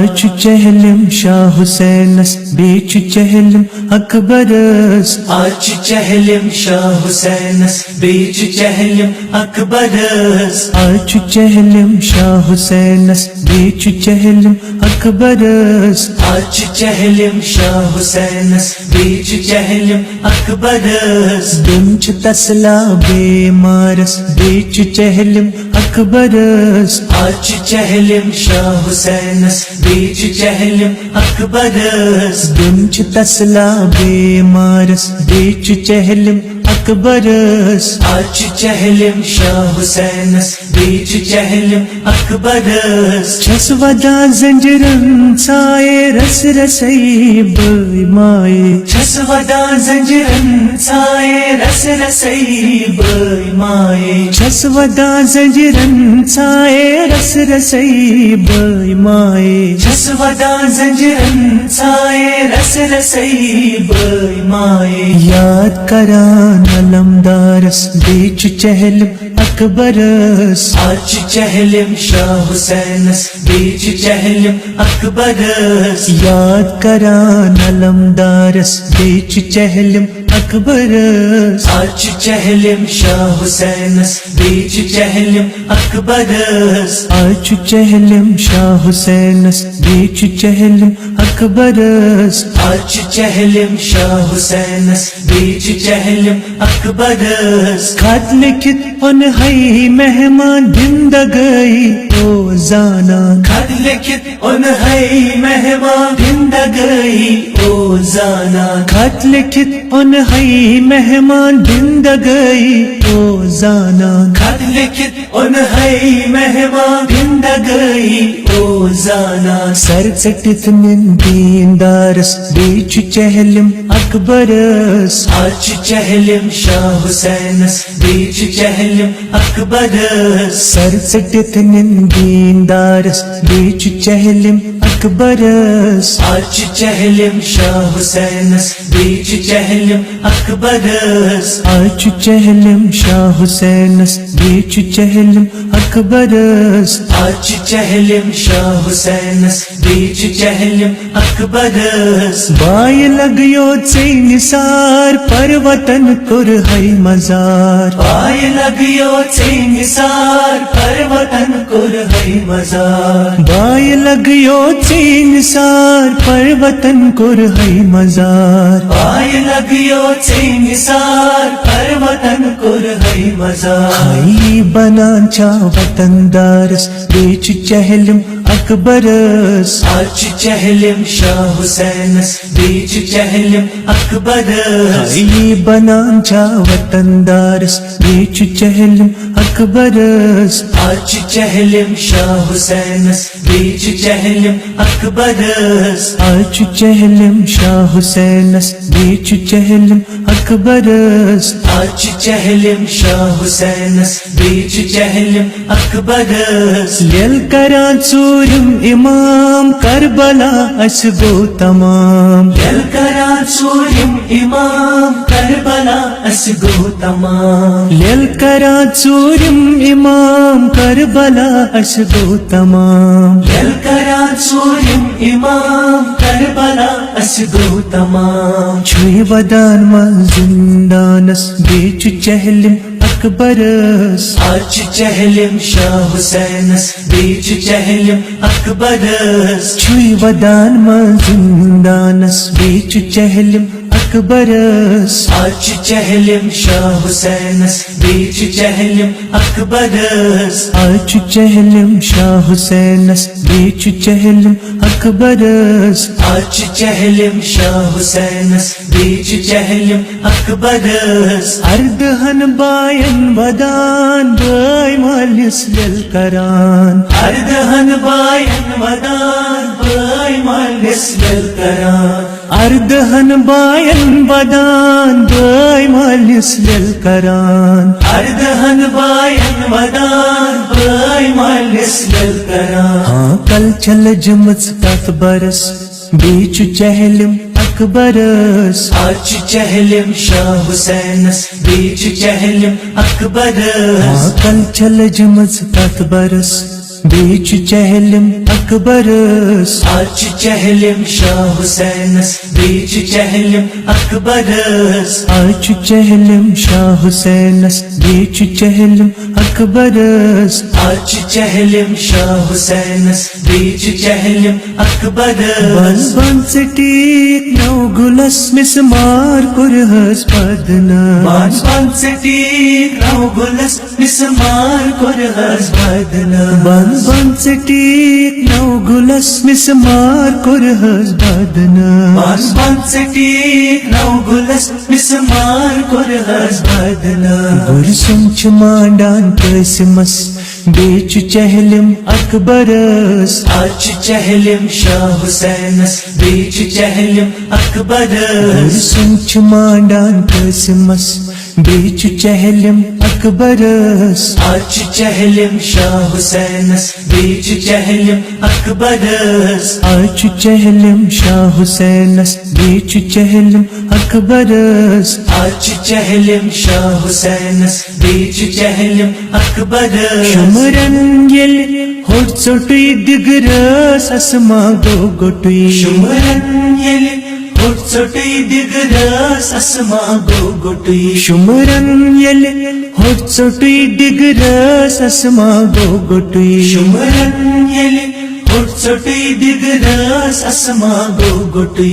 چھُ چہلم شاہ حسینس بیٚیہِ چھُ چہلم اکبرس آج چھُ چہلم شاہ حسینس بیٚیہِ چھُ چہلم اکبرس آج چھُ چہلم شاہ حسینس بیٚیہِ چھُ چہلم اکبرس آج چھُ چہلم شاہ حسینس بیٚیہِ چھُ چہلم اکبرس دِم چھُ تسلا بیمارس بیٚیہِ چھُ چہلم اکبرس آج چھُ چہلم شاہ حسینس بیٚیہِ چھُ چہلم اکبرس دِم چھُ تسلا بیمارس بیٚیہِ چھُ چہلم اکبرس آج چھُ چہلم شاہ حسینس بیٚیہِ چھُ چہلم اکبرس چھس ودان زنجیرن ژھایے رس رسے بٲے مایے چھس ودان زنجیرن ژھایے رس رسے بٲے مایے چھس ودان زنجیرن ژھایے رس رسے بٲے مایے چھس ودان زنجیرن ژھایے رس رسے بٲے مایے یاد کران علمدارس بیٚیہِ چھُ چہلم اکبرس آج چھُ چہلم شاہ حسینس بیٚیہِ چھُ چہلم اکبرس یاد کران علمدارس بیٚیہِ چھُ چہلم اکبرس آج چھُ چہلم شاہ حسینس بیٚیہِ چھُ چہلم اکبرس آج چھُ چہلم شاہ حسینس بیٚیہِ چھُ چہلم اکبرس آج چھُ چہلم شاہ حسینس بیٚیہِ چھُ چہلم اکبرس خط لکھت اونہے مہمان زندگی روزانہ خط لکھت اونہے مہمان زندگی روزانہ خط لکھت اونہے مہمان زندگی روزانہ خط لکھت اونہے مہمان زندگی روزانہ سر ژٔٹِتھ نِن دیندارس بیٚیہِ چھُ چہلم اکبرس آج چھُ چہلم شاہ حسینس بیٚیہِ چھُ چہلم اکبرس سر ژٔٹِتھ نِن دیندارس بیٚیہِ چھُ چہلم اکبرس آج چھُ چہلم شاہ حسینس بیٚیہِ چھُ چہلم اکبرس آج چھُ چہلم شاہ حسینس بیٚیہِ چھُ چہلم اکبرس آج چھُ چہلم شاہ حسینس بیٚیہِ چھُ چہلم اکبرس بایہِ لگیو ژے نثار پروتن کوٚرہے مزار بایہِ لگیو ژے نثار پروتن کوٚرہے مزار بایہِ لگیو ژے نثار پروتن کوٚرہے مزار بایہِ لگیو ژے نثار پروتن کوٚرہے مزار ہائی بنان چھا وطن دارس بیٚیہِ چھُ چہلم اکبرس آج چھُ چہلم شاہ حسینس بیٚیہِ چھُ چہلم اکبرس ہائی بنان چھا وطن دارس بیٚیہِ چھُ چہلم اکبرس آج چھُ چہلم شاہ حسینس بیٚیہِ چھُ چہلم اکبرس آج چھُ چہلم شاہ حسینس بیٚیہِ چھُ چہلم اکبرس آج چھُ چہلم شاہ حسینس بیٚیہِ چھُ چہلم اکبرس ییٚلہِ کران ژوٗرِم اِمام کربلا اَسہِ گوٚو تمام ییٚلہِ کران ژوٗرِم اِمام کربلا اَسہِ گوٚو تمام ییٚلہِ کران ژوٗرِم اِمام کربلا اَسہِ گوٚو تمام ییٚلہِ کران ژوٗرِم اِمام کربلا اَسہِ گوٚو تمام چھُے ودان منٛز زندانس بیٚیہِ چھُ چہلم اکبرس آج چھُ چہلم شاہ حسینس بیٚیہِ چھُ چہلم اکبرس چھُے ودان منٛز زندانس بیٚیہِ چھُ چہلم اکبرس آج چھُ چہلم شاہ حسینس بیٚیہِ چھُ چہلم اکبرس آج چھُ چہلم شاہ حسینس بیٚیہِ چھُ چہلم اکبرس آج چھُ چہلم شاہ حسینس بیٚیہِ چھُ چہلم اکبرس اردہن باین ودان بٲے مٲلِس ییٚلہِ کران اردہن باین ودان بٲے مٲلِس ییٚلہِ کران اردہن باین ودان بٲے مٲلِس ییٚلہِ کران اردہن باین ودان بٲے مٲلِس ییٚلہِ کران ہاں کل چھِ لٔجمٕژ تتھ برس بیٚیہِ چھُ چہلم اکبرس آج چھُ چہلم شاہ حسینس بیٚیہِ چھُ چہلم اکبرس کل چھِ لٔجمٕژ تتھ برس بیچ چہلم اکبرس آج چہلم شاہ حسینس بیچ چہلم اکبرس آج چہلم شاہ حسینس بیچ چہلم اکبرس آج چہلم شاہ حسینس بیچ چہلم بن اکبرس بن سٹیک نو گلس مسمار کرہس بدنا بان بان سٹیک نو گلس مسمار کرہس بدنا بن بن سٹیک نو گلس مسمار کرہس بدنا بان بان سٹیک نو گلس مسمار کرہس بدنا گرسم چھ مانڈان قسمس بیچ چہلم اکبرس آج چہلم شاہ حسینس بیچ چہلم اکبرس گرسم چھ مانڈان قسمس بیچ چہلم اکبرس آج چہلم شاہ حسینس بیچ چہلم اکبرس آج چہلم شاہ حسینس بیچ چہلم اکبرس آج چہلم شاہ حسینس بیچ چہلم اکبرس شمرن یل ہوٹ ژوٚٹُے دِگرس اسما گو گوٹُے شمرن ییٚلہِ ہوٚٹ ژوٚٹُے دِگرس اسما گو گوٹُے شمرن یل ہوٹ ژوٚٹُے دِگرس اسما گو گوٹُے شمرن ییٚلہِ ہوٚٹ ژوٚٹُے دِگرس اسما گو گوٹُے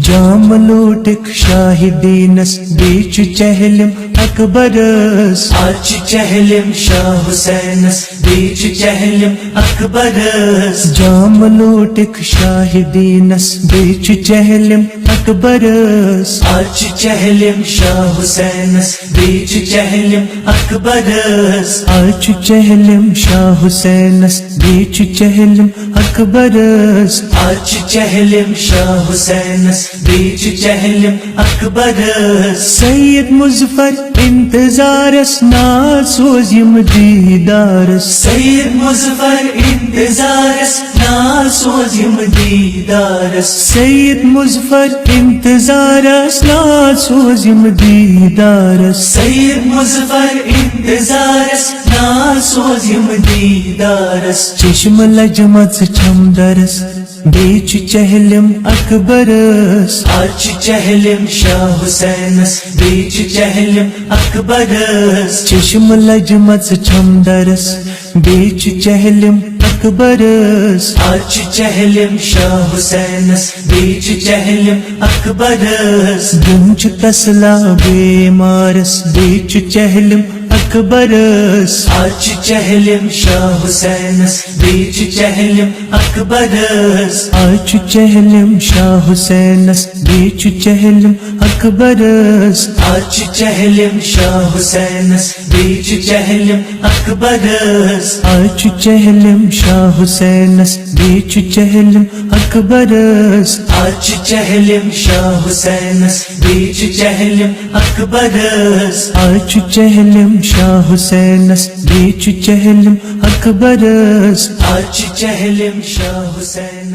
جام لوٹک شاہدینس بیچ چہلم اکبرس آج چہلم شاہ حسینس بیچ چہلم اکبرس جام لوٹک شاہدینس بیچ چہلم اکبرس آج چہلم شاہ حسینس بیچ چہلم اکبرس آج چہلم شاہ حسینس بیچ چہلم اکبرس آج چہلم شاہ حسینس بیچ چہلم اکبرس سید مظفر انتظارس نال سوزیم دیدارس سید مظفر انتظارس نال سوزیم دیدارس سید مظفر انتظارس نال سوزیم دیدارس سید مظفر انتظارس نال سوزیم دیدارس چشم لجمت چھمدرس بیچ چہلم اکبرس آج چہلم شاہ حسینس بیچ چہلم اکبرس چشم لجمت چھمدرس بیچ چہلم اکبرس آج چہلم شاہ حسینس بیچ چہلم اکبرس گنچ تسلا بیمارس بیچ چہلم اکبرس آج چہلم شاہ حسینس بیچ چہلم اکبرس آج چہلم شاہ حسینس بیچ چہلم اکبرس آج چہلم شاہ حسینس بیچ چہلم اکبرس آج چہلم شاہ حسینس بیچ چہلم اکبرس آج چہلم شاہ حسینس بیچ چہلم اکبرس آج چہلم شاہ حسینس بیچ چہلم اکبرس آج چہلم شاہ حسین